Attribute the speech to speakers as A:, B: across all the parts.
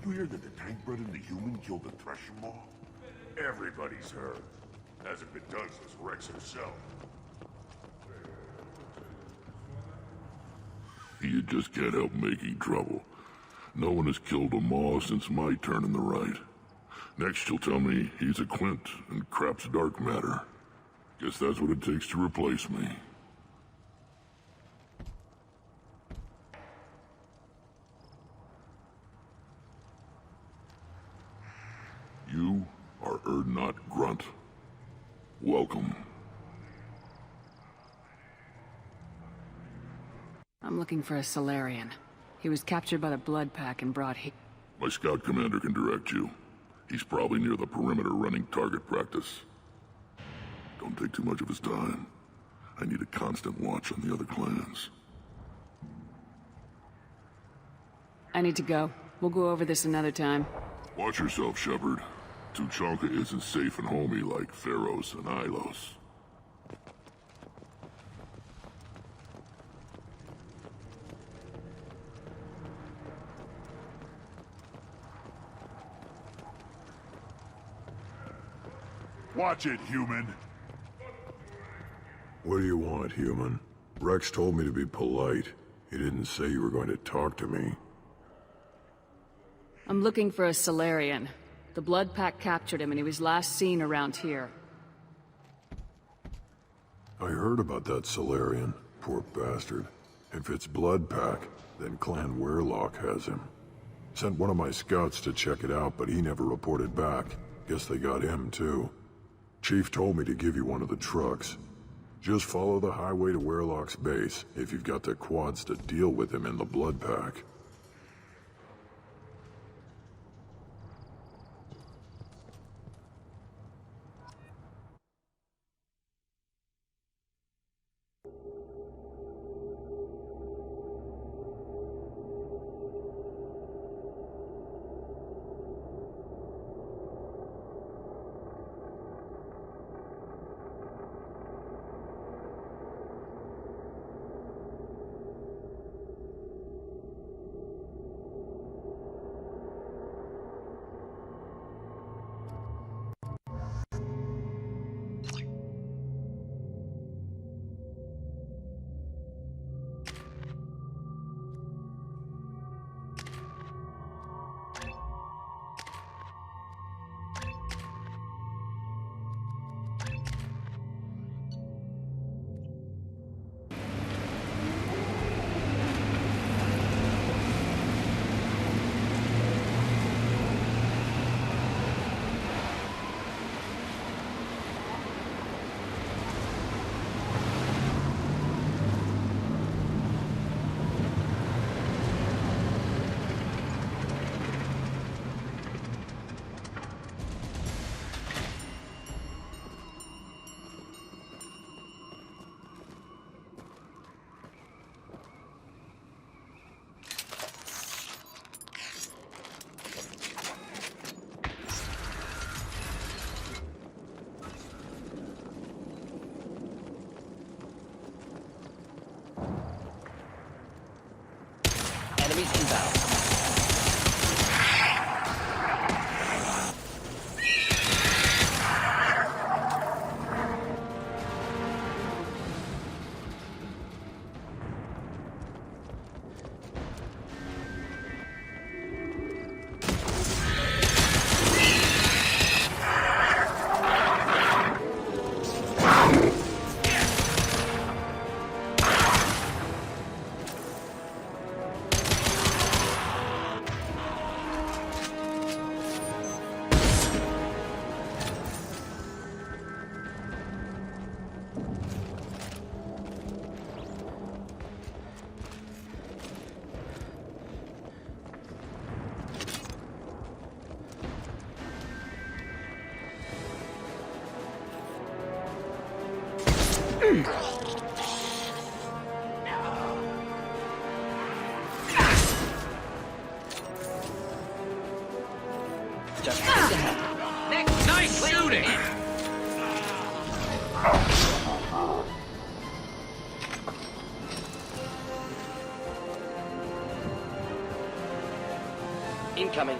A: you hear that the tank bred and the human killed the Thresher Maw? Everybody's heard. Hasn't been done since Rex himself.
B: You just can't help making trouble. No one has killed a Maw since my turn in the right. Next you'll tell me he's a Quint and crap's dark matter. Guess that's what it takes to replace me. You are Erdnot Grunt. Welcome.
C: I'm looking for a Solarian. He was captured by the Blood Pack and brought here.
B: My scout commander can direct you. He's probably near the perimeter running target practice. Don't take too much of his time. I need a constant watch on the other clans.
C: I need to go. We'll go over this another time.
B: Watch yourself, Shepard. Tuchanka isn't safe and homey like Pharaohs and Ilos.
A: Watch it, human.
D: What do you want, human? Rex told me to be polite. He didn't say you were going to talk to me.
C: I'm looking for a Solarian. The Blood Pack captured him and he was last seen around here.
D: I heard about that Solarian. Poor bastard. If it's Blood Pack, then Clan Weirlock has him. Sent one of my scouts to check it out, but he never reported back. Guess they got him, too. Chief told me to give you one of the trucks. Just follow the highway to Weirlock's base, if you've got the quads to deal with him in the Blood Pack.
E: Enemies inbound. Just nice shooting! Incoming.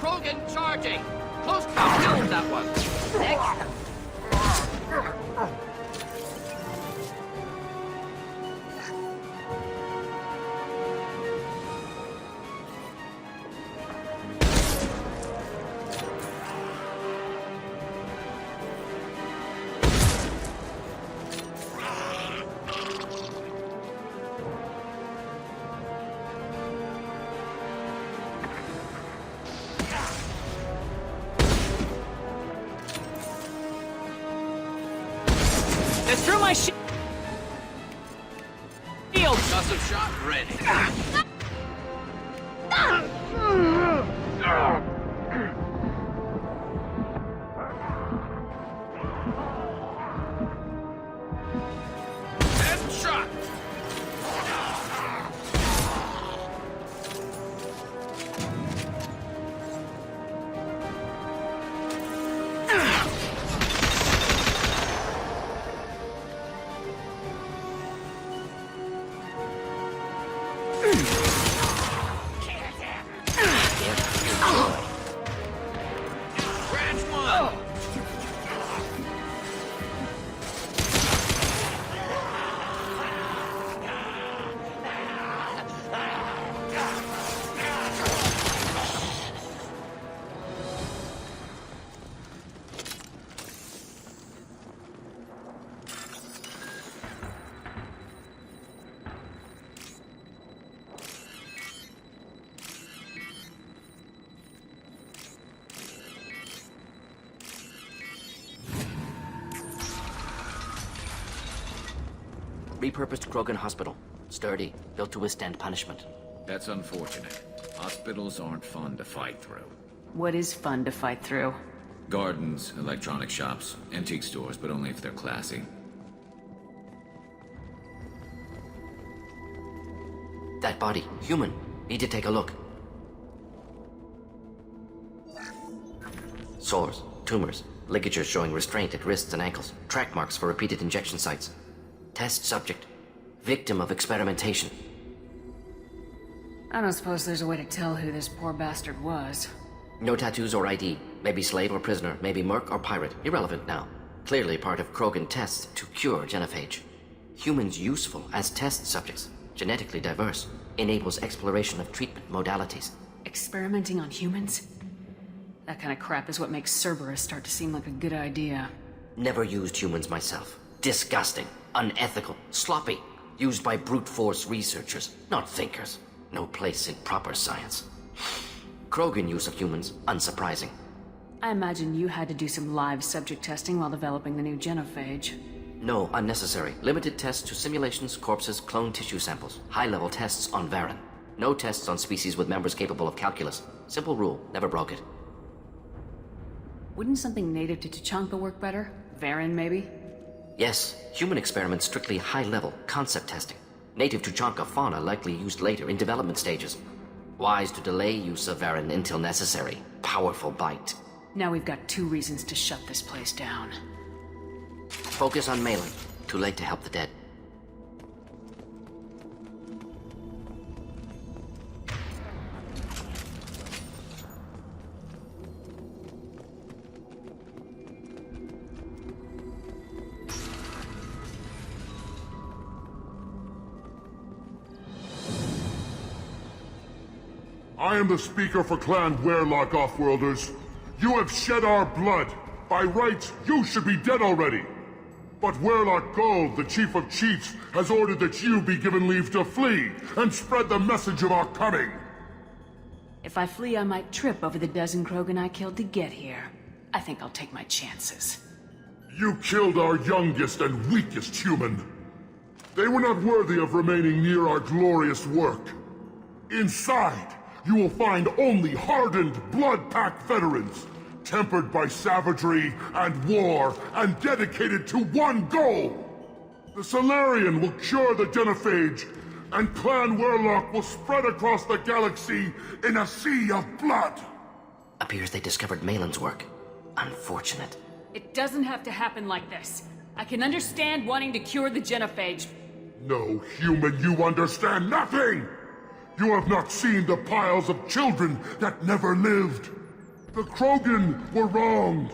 E: Krogan charging! Close to killed that one! Next!
C: They threw my shield!
E: Custom shot ready. Headshot! Branch one! Repurposed Krogan Hospital. Sturdy, built to withstand punishment.
F: That's unfortunate. Hospitals aren't fun to fight through.
C: What is fun to fight through?
F: Gardens, electronic shops, antique stores, but only if they're classy.
E: That body, human. Need to take a look. Sores, tumors, ligatures showing restraint at wrists and ankles, track marks for repeated injection sites. Test subject. Victim of experimentation.
C: I don't suppose there's a way to tell who this poor bastard was.
E: No tattoos or ID. Maybe slave or prisoner, maybe merc or pirate. Irrelevant now. Clearly part of Krogan tests to cure genophage. Humans useful as test subjects. Genetically diverse. Enables exploration of treatment modalities.
C: Experimenting on humans? That kind of crap is what makes Cerberus start to seem like a good idea.
E: Never used humans myself. Disgusting. Unethical. Sloppy. Used by brute force researchers, not thinkers. No place in proper science. Krogan use of humans, unsurprising.
C: I imagine you had to do some live subject testing while developing the new genophage.
E: No, unnecessary. Limited tests to simulations, corpses, cloned tissue samples. High-level tests on Varen. No tests on species with members capable of calculus. Simple rule, never broke it.
C: Wouldn't something native to Tuchanka work better? Varen, maybe?
E: Yes, human experiments strictly high-level, concept testing. Native Tuchanka fauna likely used later in development stages. Wise to delay use of Varen until necessary. Powerful bite.
C: Now we've got 2 reasons to shut this place down.
E: Focus on Maelon. Too late to help the dead.
A: I am the speaker for Clan Werlock, Offworlders. You have shed our blood. By rights, you should be dead already. But Werlock Gold, the Chief of Chiefs, has ordered that you be given leave to flee and spread the message of our coming.
C: If I flee, I might trip over the dozen Krogan I killed to get here. I think I'll take my chances.
A: You killed our youngest and weakest human. They were not worthy of remaining near our glorious work. Inside, you will find only hardened blood-packed veterans, tempered by savagery and war, and dedicated to one goal. The Solarian will cure the genophage, and Clan Werlock will spread across the galaxy in a sea of blood.
E: A Appears they discovered Maelon's work. Unfortunate.
C: It doesn't have to happen like this. I can understand wanting to cure the genophage.
A: No, human, you understand nothing! You have not seen the piles of children that never lived. The Krogan were wronged.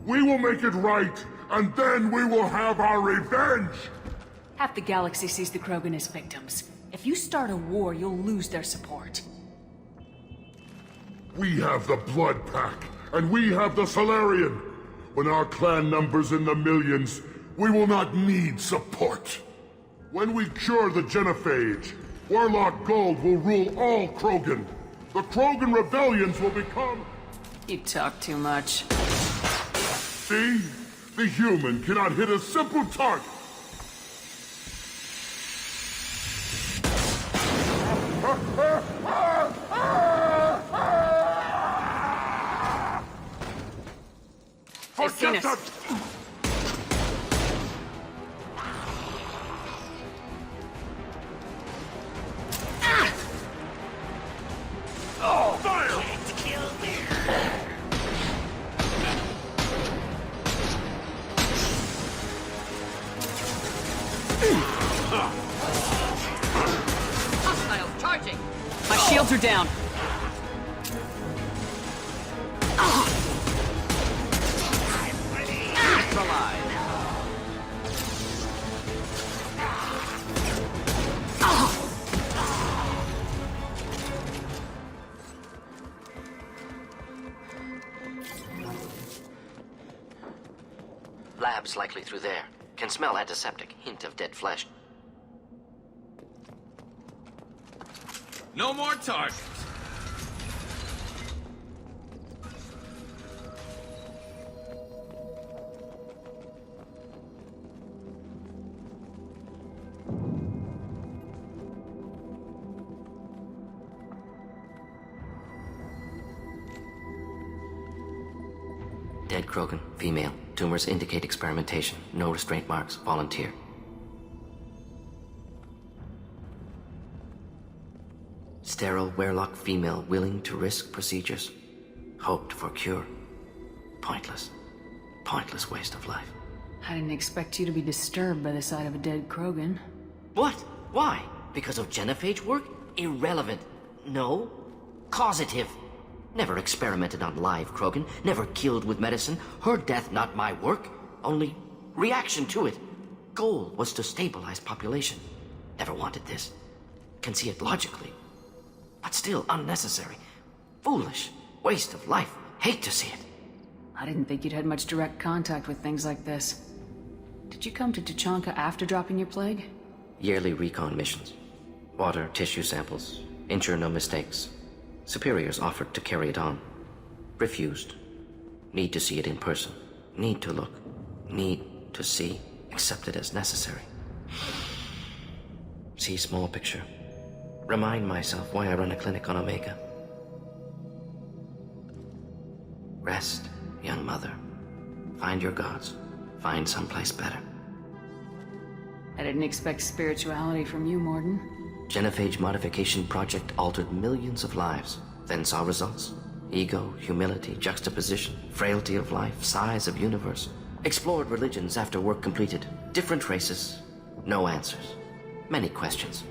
A: We will make it right, and then we will have our revenge!
C: Half the galaxy sees the Krogan as victims. If you start a war, you'll lose their support.
A: We have the Blood Pack, and we have the Solarian. When our clan numbers in the millions, we will not need support. When we cure the genophage, Warlock Gold will rule all Krogan. The Krogan rebellions will become...
C: You talk too much.
A: See? The human cannot hit a simple target.
C: Forget that!
A: Oh, fire!
E: Hostile charging!
C: My shields are down.
E: Labs likely through there. Can smell antiseptic. Hint of dead flesh.
F: No more targets.
E: Dead Krogan, female. Tumors indicate experimentation. No restraint marks. Volunteer. Sterile Werlock female willing to risk procedures. Hoped for cure. Pointless. Pointless waste of life.
C: I didn't expect you to be disturbed by the sight of a dead Krogan.
E: What? Why? Because of genophage work? Irrelevant. No. Causative. Never experimented on live Krogan. Never killed with medicine. Her death not my work. Only reaction to it. Goal was to stabilize population. Never wanted this. Can see it logically. But still unnecessary. Foolish. Waste of life. Hate to see it.
C: I didn't think you'd had much direct contact with things like this. Did you come to Tuchanka after dropping your plague?
E: Yearly recon missions. Water, tissue samples. Ensure no mistakes. Superiors offered to carry it on. Refused. Need to see it in person. Need to look. Need to see. Accepted as necessary. See small picture. Remind myself why I run a clinic on Omega. Rest, young mother. Find your gods. Find someplace better.
C: I didn't expect spirituality from you, Morden.
E: Genophage modification project altered millions of lives, then saw results. Ego, humility, juxtaposition, frailty of life, size of universe. Explored religions after work completed. Different races. No answers. Many questions.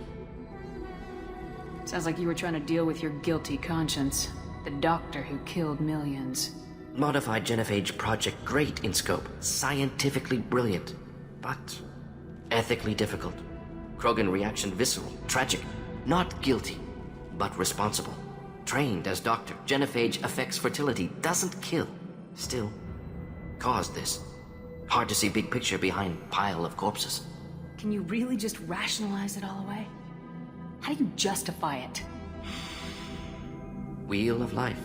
C: Sounds like you were trying to deal with your guilty conscience. The doctor who killed millions.
E: Modified genophage project great in scope. Scientifically brilliant. But ethically difficult. Krogan reaction visceral, tragic. Not guilty, but responsible. Trained as doctor, genophage affects fertility, doesn't kill. Still, caused this. Hard to see big picture behind pile of corpses.
C: Can you really just rationalize it all away? How do you justify it?
E: Wheel of life.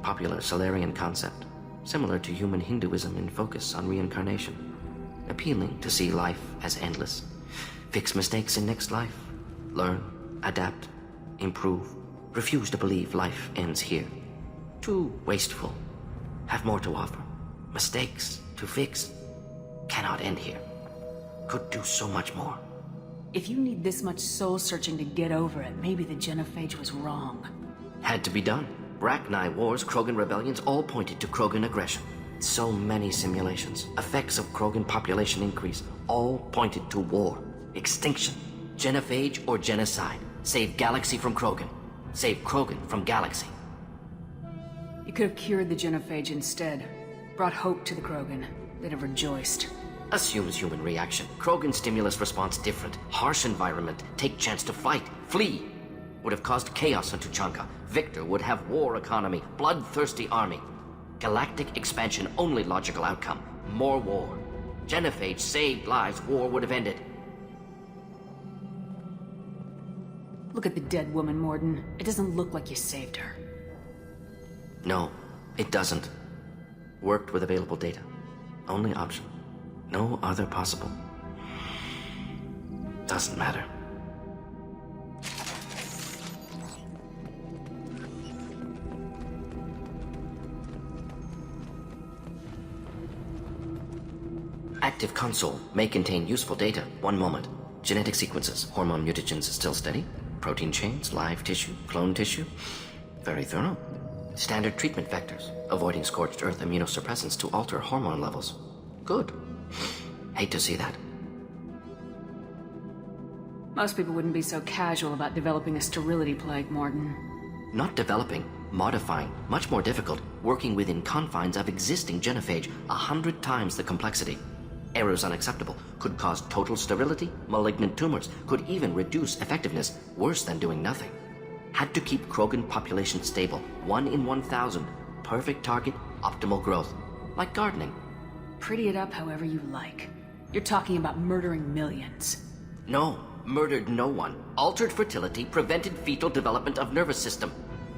E: Popular Solarian concept. Similar to human Hinduism in focus on reincarnation. Appealing to see life as endless. Fix mistakes in next life. Learn, adapt, improve. Refuse to believe life ends here. Too wasteful. Have more to offer. Mistakes to fix. Cannot end here. Could do so much more.
C: If you need this much soul-searching to get over it, maybe the genophage was wrong.
E: Had to be done. Rachni Wars, Krogan rebellions, all pointed to Krogan aggression. So many simulations, effects of Krogan population increase, all pointed to war, extinction, genophage or genocide. Save galaxy from Krogan. Save Krogan from galaxy.
C: You could have cured the genophage instead. Brought hope to the Krogan. They'd have rejoiced.
E: Assumes human reaction. Krogan stimulus response different. Harsh environment. Take chance to fight. Flee. Would have caused chaos on Tuchanka. Victor would have war economy. Bloodthirsty army. Galactic expansion only logical outcome. More war. Genophage saved lives. War would have ended.
C: Look at the dead woman, Morden. It doesn't look like you saved her.
E: No, it doesn't. Worked with available data. Only option. No other possible. Doesn't matter. Active console may contain useful data. One moment. Genetic sequences, hormone mutagens still steady. Protein chains, live tissue, clone tissue. Very thorough. Standard treatment vectors, avoiding scorched earth immunosuppressants to alter hormone levels. Good. Hate to see that.
C: Most people wouldn't be so casual about developing a sterility plague, Morden.
E: Not developing, modifying, much more difficult, working within confines of existing genophage, 100 times the complexity. Errors unacceptable, could cause total sterility, malignant tumors, could even reduce effectiveness, worse than doing nothing. Had to keep Krogan population stable, 1 in 1,000, perfect target, optimal growth. Like gardening.
C: Pretty it up however you like. You're talking about murdering millions.
E: No, murdered no one. Altered fertility, prevented fetal development of nervous system.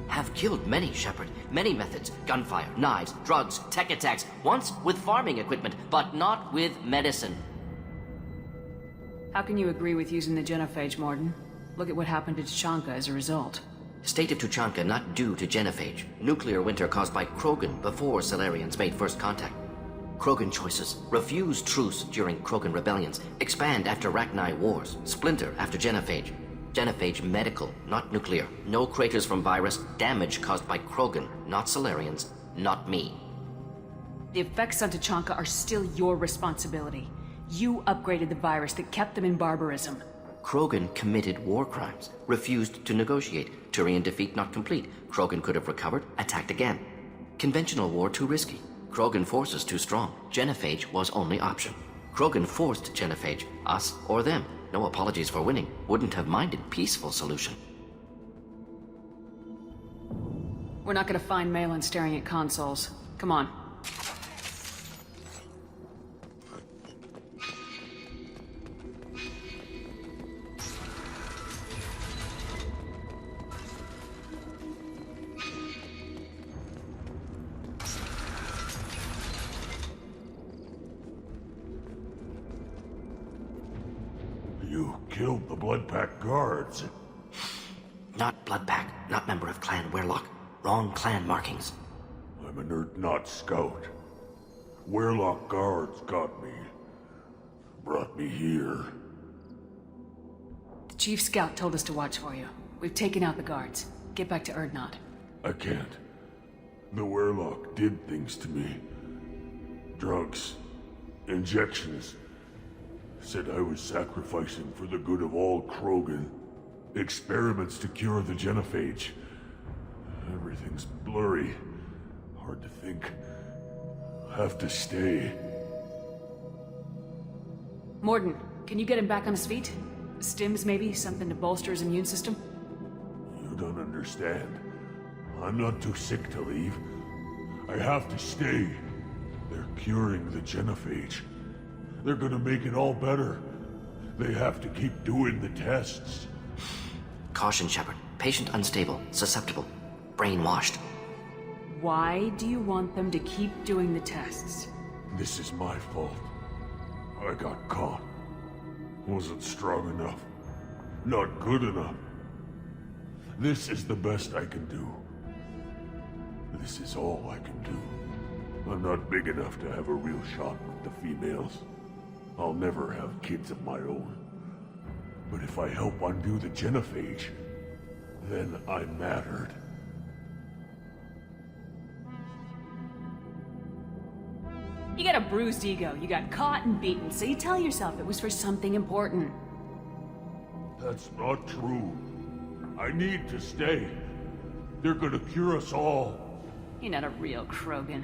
E: Have killed many, Shepard. Many methods. Gunfire, knives, drugs, tech attacks. Once with farming equipment, but not with medicine.
C: How can you agree with using the genophage, Morden? Look at what happened to Tuchanka as a result.
E: State of Tuchanka not due to genophage. Nuclear winter caused by Krogan before Salarians made first contact. Krogan choices. Refuse truce during Krogan rebellions. Expand after Rachni Wars. Splinter after genophage. Genophage medical, not nuclear. No craters from virus. Damage caused by Krogan, not Salarians, not me.
C: The effects on Tuchanka are still your responsibility. You upgraded the virus that kept them in barbarism.
E: Krogan committed war crimes. Refused to negotiate. Turian defeat not complete. Krogan could have recovered, attacked again. Conventional war too risky. Krogan forces too strong. Genophage was only option. Krogan forced genophage, us or them. No apologies for winning. Wouldn't have minded peaceful solution.
C: We're not gonna find Maelon staring at consoles. Come on.
A: You killed the Bloodpack guards.
E: Not Bloodpack, not member of Clan Werlock. Wrong clan markings.
A: I'm a nerd not scout. Werlock guards got me. Brought me here.
C: The Chief Scout told us to watch for you. We've taken out the guards. Get back to Erdnot.
A: I can't. The Werlock did things to me. Drugs. Injections. Said I was sacrificing for the good of all Krogan. Experiments to cure the genophage. Everything's blurry. Hard to think. Have to stay.
C: Morden, can you get him back on his feet? Stims, maybe? Something to bolster his immune system?
A: You don't understand. I'm not too sick to leave. I have to stay. They're curing the genophage. They're gonna make it all better. They have to keep doing the tests.
E: Caution, Shepard. Patient unstable, susceptible, brainwashed.
C: Why do you want them to keep doing the tests?
A: This is my fault. I got caught. Wasn't strong enough. Not good enough. This is the best I can do. This is all I can do. I'm not big enough to have a real shot with the females. I'll never have kids of my own. But if I help undo the genophage, then I mattered.
C: You got a bruised ego, you got caught and beaten, so you tell yourself it was for something important.
G: That's not true. I need to stay. They're gonna cure us all.
C: You're not a real Krogan.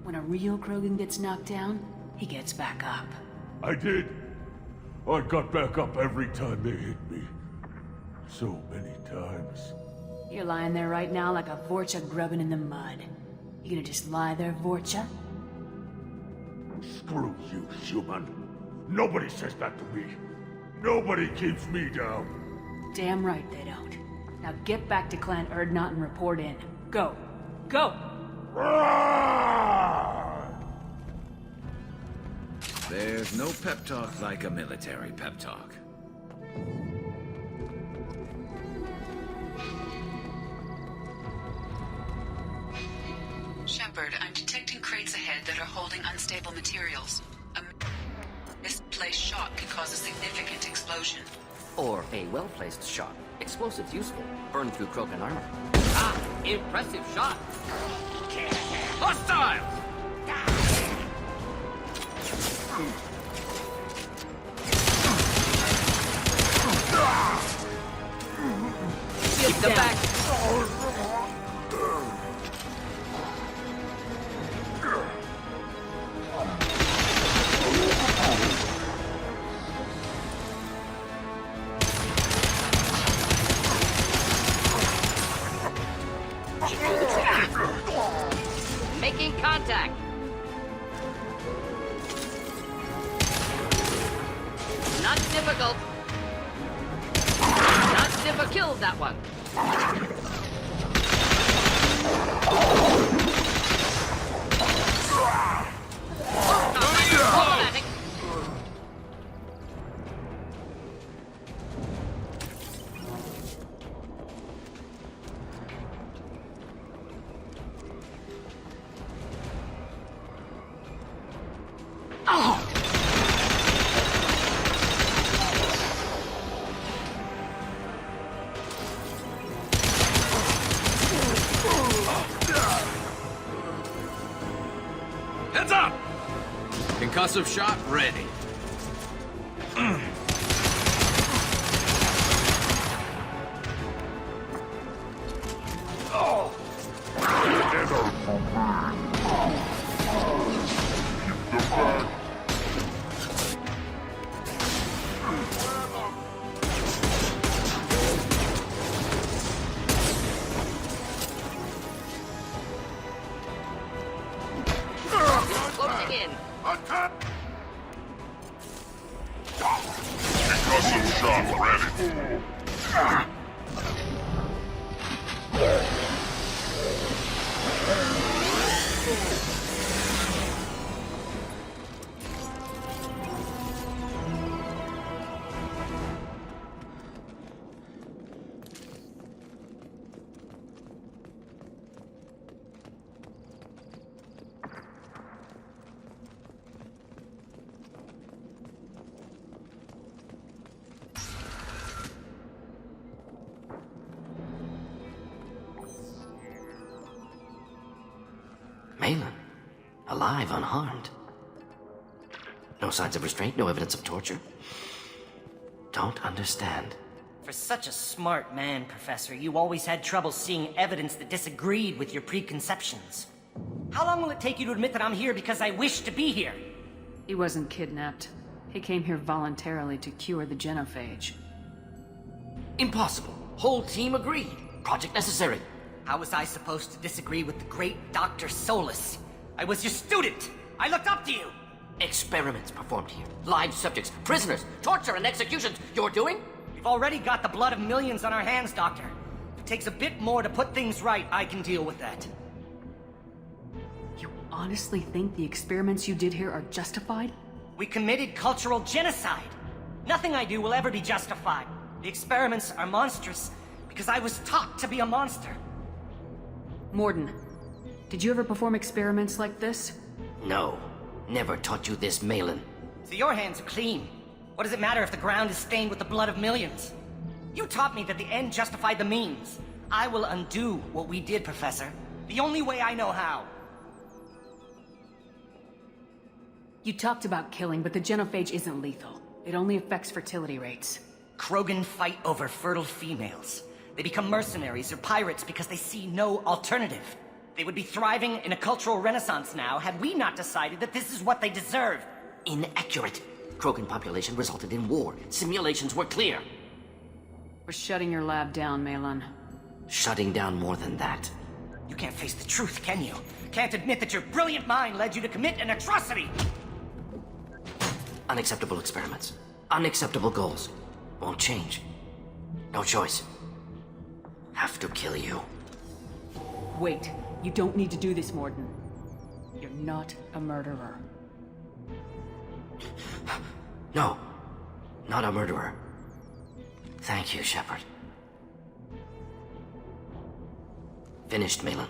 C: When a real Krogan gets knocked down, he gets back up.
G: I did. I got back up every time they hit me. So many times.
C: You're lying there right now like a Vorcha grubbing in the mud. You gonna just lie there, Vorcha?
G: Screw you, human. Nobody says that to me. Nobody keeps me down.
C: Damn right they don't. Now get back to Clan Erdnot and report in. Go. Go!
F: There's no pep talk like a military pep talk.
H: Shepard, I'm detecting crates ahead that are holding unstable materials. A misplaced shot could cause a significant explosion.
E: Or a well-placed shot. Explosives useful. Burn through Krogan armor. Ah! Impressive shot!
F: Hostiles!
E: Keep them back! Making contact! Not difficult. Not difficult. Killed that one. Problematic.
F: Heads up! Concussive shot ready.
E: Closing in.
A: Concussive shot ready.
E: Maelon. Alive, unharmed. No signs of restraint, no evidence of torture. Don't understand.
I: For such a smart man, Professor, you always had trouble seeing evidence that disagreed with your preconceptions. How long will it take you to admit that I'm here because I wish to be here?
C: He wasn't kidnapped. He came here voluntarily to cure the genophage.
E: Impossible. Whole team agreed. Project necessary.
I: How was I supposed to disagree with the great Dr. Solus? I was your student! I looked up to you!
E: Experiments performed here. Live subjects, prisoners, torture and executions. You're doing?
I: We've already got the blood of millions on our hands, Doctor. If it takes a bit more to put things right, I can deal with that.
C: You honestly think the experiments you did here are justified?
I: We committed cultural genocide. Nothing I do will ever be justified. The experiments are monstrous because I was taught to be a monster.
C: Morden, did you ever perform experiments like this?
E: No. Never taught you this, Maelon.
I: So your hands are clean. What does it matter if the ground is stained with the blood of millions? You taught me that the end justified the means. I will undo what we did, Professor. The only way I know how.
C: You talked about killing, but the genophage isn't lethal. It only affects fertility rates.
I: Krogan fight over fertile females. They become mercenaries or pirates because they see no alternative. They would be thriving in a cultural renaissance now had we not decided that this is what they deserve.
E: Inaccurate. Krogan population resulted in war. Simulations were clear.
C: We're shutting your lab down, Maelon.
E: Shutting down more than that.
I: You can't face the truth, can you? Can't admit that your brilliant mind led you to commit an atrocity!
E: Unacceptable experiments. Unacceptable goals. Won't change. No choice. Have to kill you.
C: Wait. You don't need to do this, Morden. You're not a murderer.
E: No. Not a murderer. Thank you, Shepard. Finished, Maelon.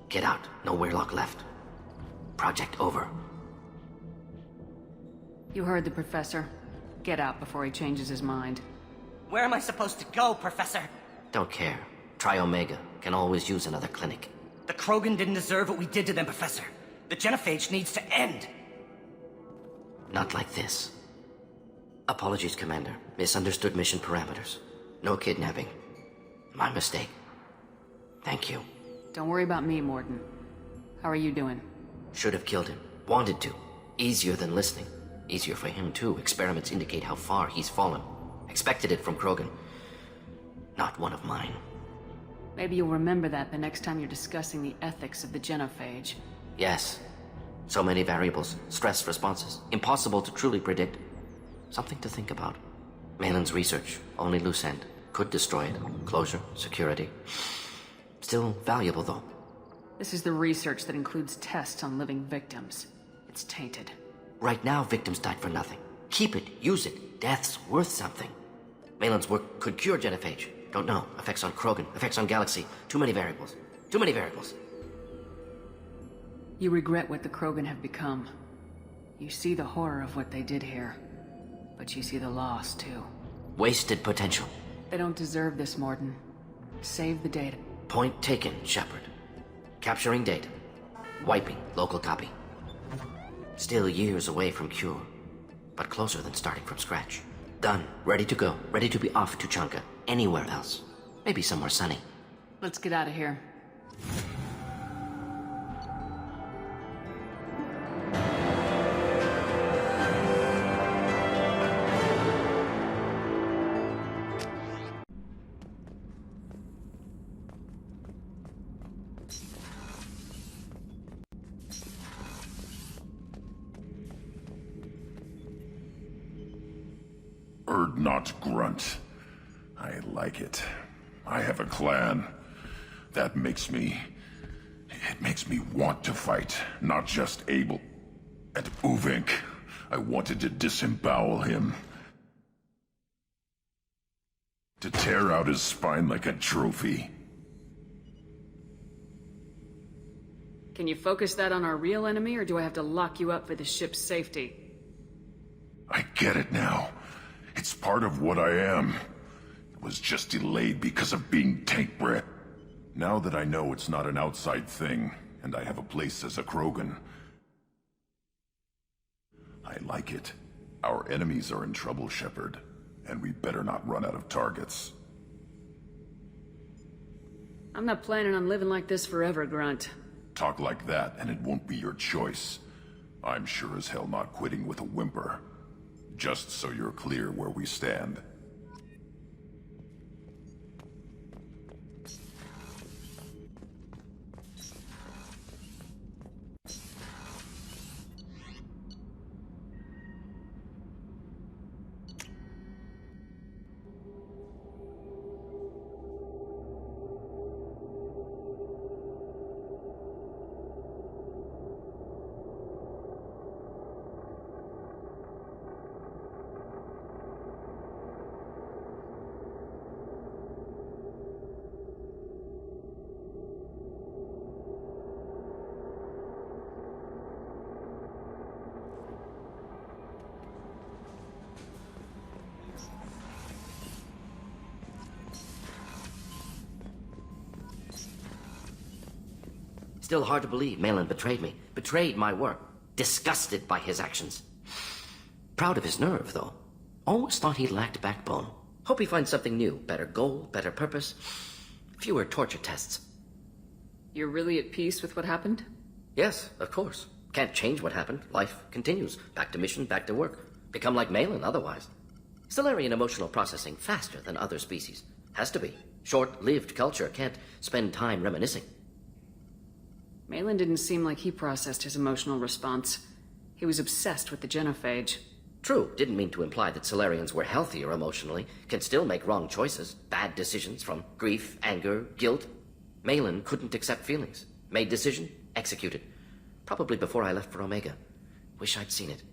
E: Get out. No Weirlock left. Project over.
C: You heard the professor. Get out before he changes his mind.
I: Where am I supposed to go, Professor?
E: Don't care. Try Omega. Can always use another clinic.
I: The Krogan didn't deserve what we did to them, Professor. The genophage needs to end.
E: Not like this. Apologies, Commander. Misunderstood mission parameters. No kidnapping. My mistake. Thank you.
C: Don't worry about me, Morden. How are you doing?
E: Should have killed him. Wanted to. Easier than listening. Easier for him, too. Experiments indicate how far he's fallen. Expected it from Krogan. Not one of mine.
C: Maybe you'll remember that the next time you're discussing the ethics of the genophage.
E: Yes. So many variables. Stress responses. Impossible to truly predict. Something to think about. Maelon's research. Only loose end. Could destroy it. Closure. Security. Still valuable, though.
C: This is the research that includes tests on living victims. It's tainted.
E: Right now, victims died for nothing. Keep it. Use it. Death's worth something. Maelon's work could cure genophage. Don't know. Effects on Krogan. Effects on Galaxy. Too many variables. Too many variables.
C: You regret what the Krogan have become. You see the horror of what they did here. But you see the loss, too.
E: Wasted potential.
C: They don't deserve this, Morden. Save the data.
E: Point taken, Shepard. Capturing data. Wiping local copy. Still years away from cure. But closer than starting from scratch. Done. Ready to go. Ready to be off to Chanka. Anywhere else. Maybe somewhere sunny.
C: Let's get out of here.
B: Erd not grunt. I like it. I have a clan. That makes me... It makes me want to fight, not just able. At Uvink, I wanted to disembowel him. To tear out his spine like a trophy.
C: Can you focus that on our real enemy, or do I have to lock you up for the ship's safety?
B: I get it now. It's part of what I am. It was just delayed because of being tank-bred. Now that I know it's not an outside thing, and I have a place as a Krogan, I like it. Our enemies are in trouble, Shepard, and we better not run out of targets.
C: I'm not planning on living like this forever, Grunt.
B: Talk like that, and it won't be your choice. I'm sure as hell not quitting with a whimper. Just so you're clear where we stand.
E: Still hard to believe Maelon betrayed me. Betrayed my work. Disgusted by his actions. Proud of his nerve, though. Always thought he lacked backbone. Hope he finds something new. Better goal, better purpose. Fewer torture tests.
C: You're really at peace with what happened?
E: Yes, of course. Can't change what happened. Life continues. Back to mission, back to work. Become like Maelon otherwise. Stellarian emotional processing faster than other species. Has to be. Short-lived culture can't spend time reminiscing.
C: Maelon didn't seem like he processed his emotional response. He was obsessed with the genophage.
E: True, didn't mean to imply that Solarians were healthier emotionally, can still make wrong choices, bad decisions from grief, anger, guilt. Maelon couldn't accept feelings. Made decision, executed. Probably before I left for Omega. Wish I'd seen it.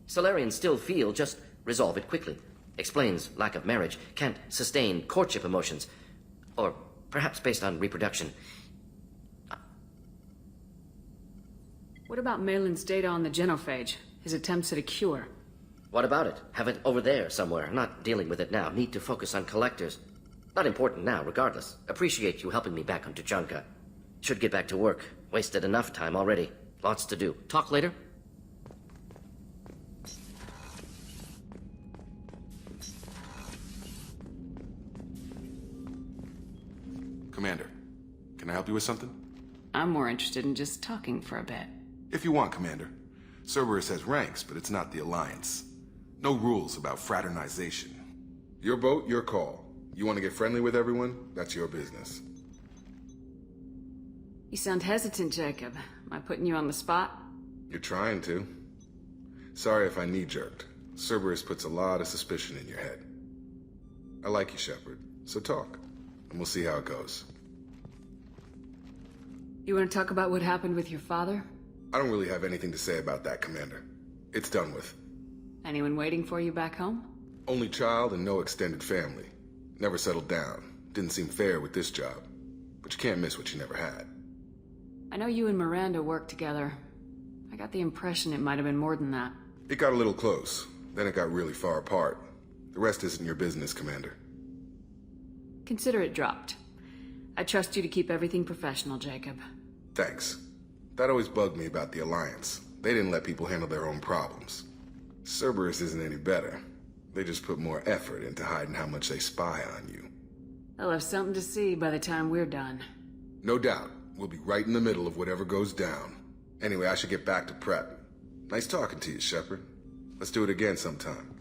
E: Solarians still feel, just resolve it quickly. Explains lack of marriage, can't sustain courtship emotions. Or perhaps based on reproduction.
C: What about Maelon's data on the genophage? His attempts at a cure?
E: What about it? Have it over there somewhere. Not dealing with it now. Need to focus on collectors. Not important now, regardless. Appreciate you helping me back on Tuchanka. Should get back to work. Wasted enough time already. Lots to do. Talk later?
J: Commander, can I help you with something?
C: I'm more interested in just talking for a bit.
J: If you want, Commander. Cerberus has ranks, but it's not the Alliance. No rules about fraternization. Your boat, your call. You want to get friendly with everyone? That's your business.
C: You sound hesitant, Jacob. Am I putting you on the spot?
J: You're trying to. Sorry if I knee-jerked. Cerberus puts a lot of suspicion in your head. I like you, Shepard, so talk, and we'll see how it goes.
C: You want to talk about what happened with your father?
J: I don't really have anything to say about that, Commander. It's done with.
C: Anyone waiting for you back home?
J: Only child and no extended family. Never settled down. Didn't seem fair with this job. But you can't miss what you never had.
C: I know you and Miranda worked together. I got the impression it might have been more than that.
J: It got a little close. Then it got really far apart. The rest isn't your business, Commander.
C: Consider it dropped. I trust you to keep everything professional, Jacob.
J: Thanks. That always bugged me about the Alliance. They didn't let people handle their own problems. Cerberus isn't any better. They just put more effort into hiding how much they spy on you.
C: They'll have something to see by the time we're done.
J: No doubt. We'll be right in the middle of whatever goes down. Anyway, I should get back to prep. Nice talking to you, Shepard. Let's do it again sometime.